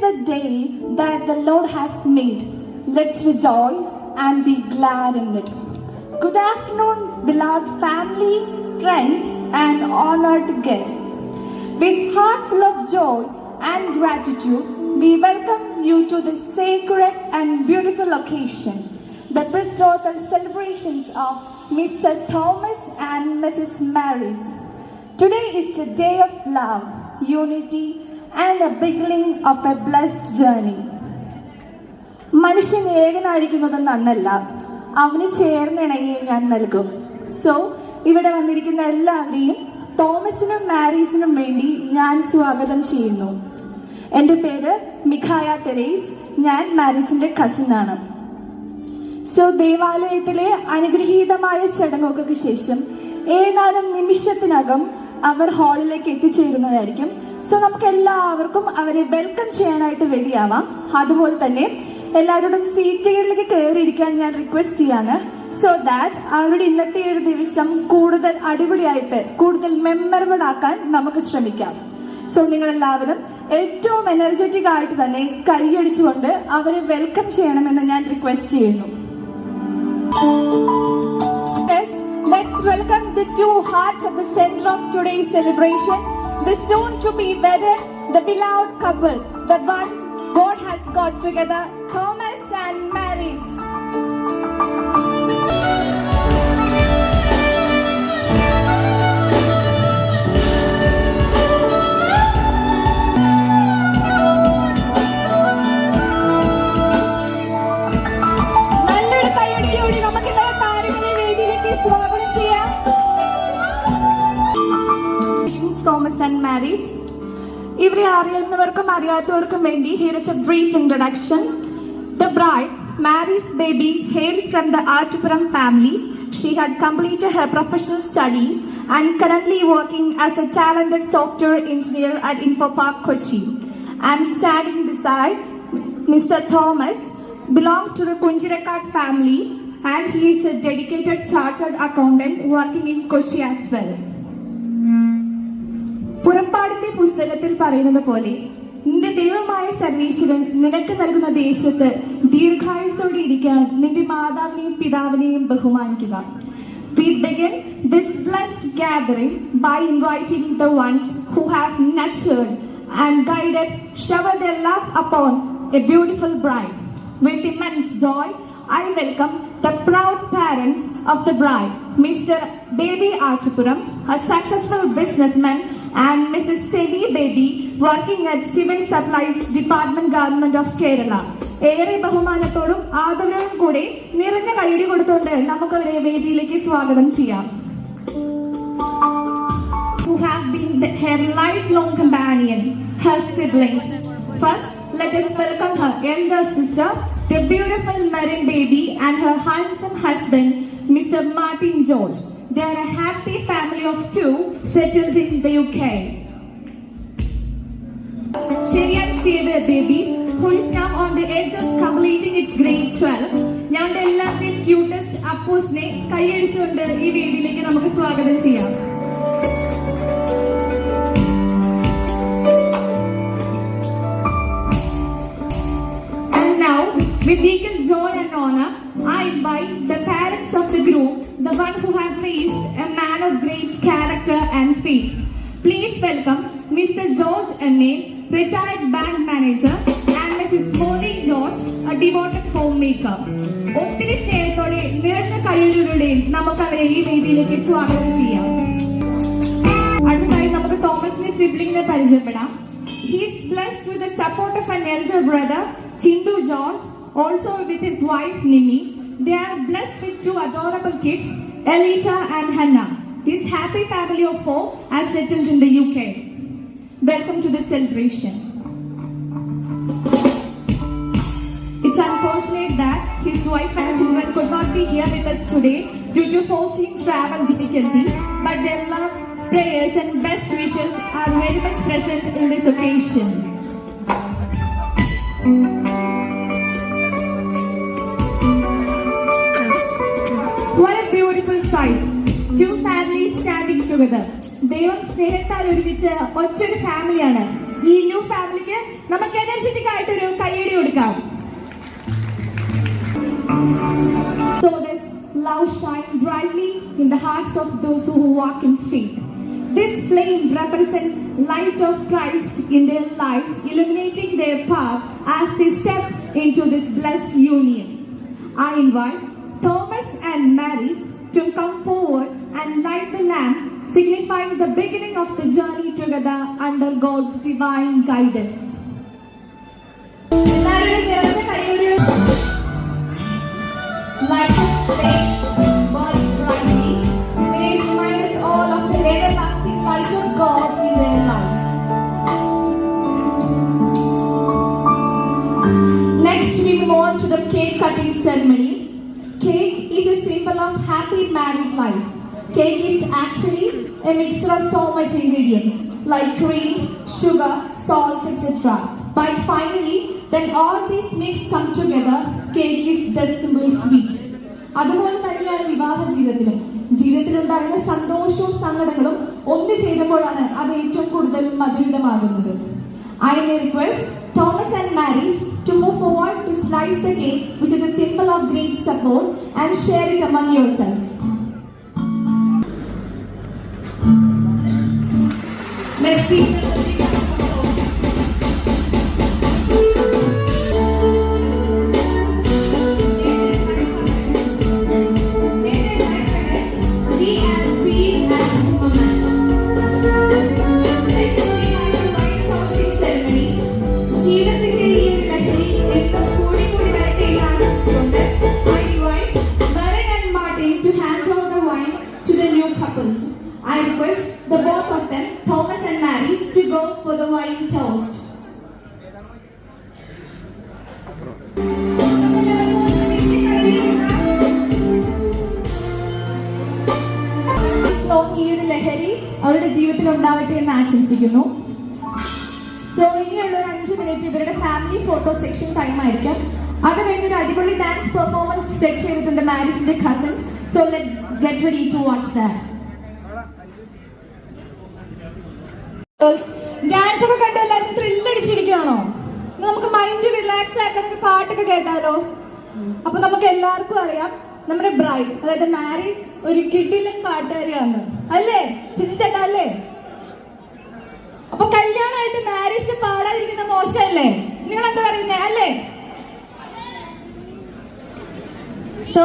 the day that the Lord has made. Let's rejoice and be glad in it. Good afternoon, beloved family, friends, and honored guests. With heart full of joy and gratitude, we welcome you to this sacred and beautiful occasion, the betrothal celebrations of Mr. Thomas and Mrs. Marys. Today is the day of love, unity, and a beginning of a blessed journey. മനുഷ്യൻ ഏകനായിരിക്കുന്നത് നന്നല്ല, അവന് ചേർന്നിണയെ ഞാൻ നൽകും. So ഇവിടെ വന്നിരിക്കുന്ന എല്ലാവരെയും തോമസിനും മാരീസിനും വേണ്ടി ഞാൻ സ്വാഗതം ചെയ്യുന്നു. എൻ്റെ പേര് മിഖായ തെരേസ്, ഞാൻ മാരീസിൻ്റെ കസിനാണ്. സോ ദേവാലയത്തിലെ അനുഗ്രഹീതമായ ചടങ്ങുകൾക്ക് ശേഷം ഏതാനും നിമിഷത്തിനകം അവർ ഹാളിലേക്ക് എത്തിച്ചേരുന്നതായിരിക്കും. സോ നമുക്ക് എല്ലാവർക്കും അവരെ വെൽക്കം ചെയ്യാനായിട്ട് റെഡിയാവാം. അതുപോലെ തന്നെ എല്ലാവരോടും സീറ്റുകളിലേക്ക് കയറിയിരിക്കാൻ ഞാൻ റിക്വസ്റ്റ് ചെയ്യാണ്. സോ ദാറ്റ് അവരുടെ ഇന്നത്തെ ഒരു ദിവസം കൂടുതൽ അടിപൊളിയായിട്ട്, കൂടുതൽ മെമ്മറബിൾ ആക്കാൻ നമുക്ക് ശ്രമിക്കാം. സോ നിങ്ങളെല്ലാവരും ഏറ്റവും എനർജറ്റിക് ആയിട്ട് തന്നെ കൈയടിച്ചുകൊണ്ട് അവരെ വെൽക്കം ചെയ്യണമെന്ന് ഞാൻ റിക്വസ്റ്റ് ചെയ്യുന്നു. Let's welcome the two hearts at the center of today's celebration, the soon to be wedded, the beloved couple, the one God has got together, Thomas and Marys. നല്ലൊരു കൈയടിയിലൂടെ നമുക്ക് താരങ്ങളെ വേദിയിലേക്ക് സ്വാഗതം ചെയ്യാം. Thomas and Marys. ഇവരെ അറിയുന്നവർക്കും അറിയാത്തവർക്കും വേണ്ടി here is a brief introduction. The bride, Mary's baby, hails from the Artupuram family. She had completed her professional studies and currently working as a talented software engineer at Infopark Kochi. I'm standing beside Mr. Thomas, belongs to the Kunjirakad family, and he is a dedicated chartered accountant working in Kochi as well. പുറപ്പാടിന്റെ പുസ്തകത്തിൽ പറയുന്നത് പോലെ നിന്റെ ദൈവമായ സർവീശ്വരൻ നിനക്ക് നൽകുന്ന ദേശത്ത് ദീർഘായുസ്സോടെ ഇരിക്കാൻ നിന്റെ മാതാവിനെയും പിതാവിനെയും ബഹുമാനിക്കുക. We begin this blessed gathering by inviting the ones who have nurtured and guided, shower their love upon a beautiful bride. With immense joy, I welcome the proud parents of the bride, Mr. Baby Artupuram, a successful businessman, and Mrs. Sevi Baby, working at Civil Supplies Department, Government of Kerala. ഏറെ ബഹുമാനത്തോടും ആദരവും കൂടെ നിറഞ്ഞ കൈയടി കൊടുത്തുകൊണ്ട് നമുക്ക് അവരെ വേദിയിലേക്ക് സ്വാഗതം ചെയ്യാം. Who have been her lifelong companion, her siblings. First, let us welcome her elder sister, the beautiful Marin Baby, and her handsome husband, Mr. Martin George. They are a happy family of two settled in the UK. Sherian Xavier Baby, who is now on the edge of completing its grade 12. ഞങ്ങളുടെ എല്ലാവരുടെയും cutest അപ്പൂസിനെ കൈയടിച്ചുകൊണ്ട് ഈ വേദിയിലേക്ക് നമുക്ക് സ്വാഗതം ചെയ്യാം. And now, with equal joy and honor, I invite the parents of the group, the one who have raised a man of great character and faith. Please welcome Mr. George M.A., retired bank manager, and Mrs. Moni George, a devoted homemaker. ഒത്തിരി സ്നേഹത്തോടെ നിറഞ്ഞ കൈയ്യടികളുടെ നമുക്ക് അവരെ ഈ വേദിയിലേക്ക് സ്വാഗതം ചെയ്യാം. അടുത്തതായി നമുക്ക് തോമസിന്റെ സിബ്ലിംഗിനെ പരിചയപ്പെടാം. He is blessed with the support of an elder brother, Chindu George, also with his wife Nimi. They are blessed with two adorable kids, Elisha and Hannah. This happy family of four are settled in the UK. Welcome to the celebration. It's unfortunate that his wife and children could not be here with us today due to foreseen travel difficulties, but their love, prayers and best wishes are very much present in this occasion. What a beautiful sight. Two families standing together. ദൈവം സ്നേഹത്താൽ ഒരുമിച്ച് ഒറ്റൊരു ഫാമിലിയാണ്. ഈ new family ഫാമിലിക്ക് നമുക്ക് energetic ആയിട്ടൊരു കയ്യടി കൊടുക്കാം. So does love shine brightly in the hearts of those who walk in faith. This flame represents light of Christ in their lives, illuminating their path as they step into this blessed union. I invite Thomas and Mary to come forward and light the lamp, signifying the beginning of the journey together under God's divine guidance. Light the flame burns brightly. May it remind us all of the everlasting light of God in their lives. Next, we move on to the cake cutting ceremony. Cake is a symbol of happy married life. Cake is actually a mixture of so much ingredients like creams, sugar, salts, etc. But finally, when all these mix come together, cake is just simply sweet. അതുപോലെ തന്നെയാണ് വിവാഹ ജീവിതത്തിലുണ്ടാകുന്ന സന്തോഷവും സങ്കടങ്ങളും ഒന്നു ചേരുമ്പോഴാണ് അത് ഏറ്റവും കൂടുതൽ മധുരിതമാകുന്നത്. I may request Thomas and Mary to move forward to slice the cake, which is a symbol of great support, and share it among yourselves. Let's see. I request the both of them, Thomas and Mary, to go for the wine toast. ഈ ഒരു ലഹരി അവരുടെ ജീവിതത്തിൽ ഉണ്ടാവട്ടെ എന്ന് ആശംസിക്കുന്നു. So ഇനിയുള്ള ഒരു 5 മിനിറ്റ് ഇവരുടെ ഫാമിലി ഫോട്ടോ സെക്ഷൻ ടൈം ആയിരിക്കും. അത് കഴിഞ്ഞ് ഒരു അടിപൊളി ഡാൻസ് പെർഫോമൻസ് സെറ്റ് ചെയ്തിട്ടുണ്ട് മാരീസിന്റെ cousins. So let get ready to watch that. Dance ഒക്കെ കണ്ട് എല്ലാവരും ത്രില്ലടിച്ചിരിക്കുകയാണോ? നമുക്ക് മൈൻഡ് റിലാക്സ് ആക്കാൻ ഒരു പാട്ടൊക്കെ കേട്ടാലോ? അപ്പൊ നമുക്ക് എല്ലാവർക്കും അറിയാം നമ്മുടെ ബ്രൈഡ്, അതായത് മാരീസ് ഒരു കിടിലൻ പാട്ടുകാരിയാണ് അല്ലേ സിസ്റ്റർ അല്ലേ? അപ്പൊ കല്യാണമായിട്ട് മാരീസ് പാടാതിരിക്കുന്ന മോശമല്ലേ? നിങ്ങൾ എന്താ പറയുന്നേ അല്ലേ? So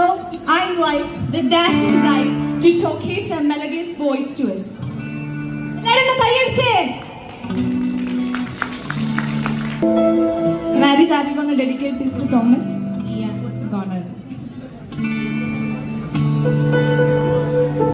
I invite the dashing bride to showcase her melodious voice to us. Mary's, are you going to dedicate this to Thomas?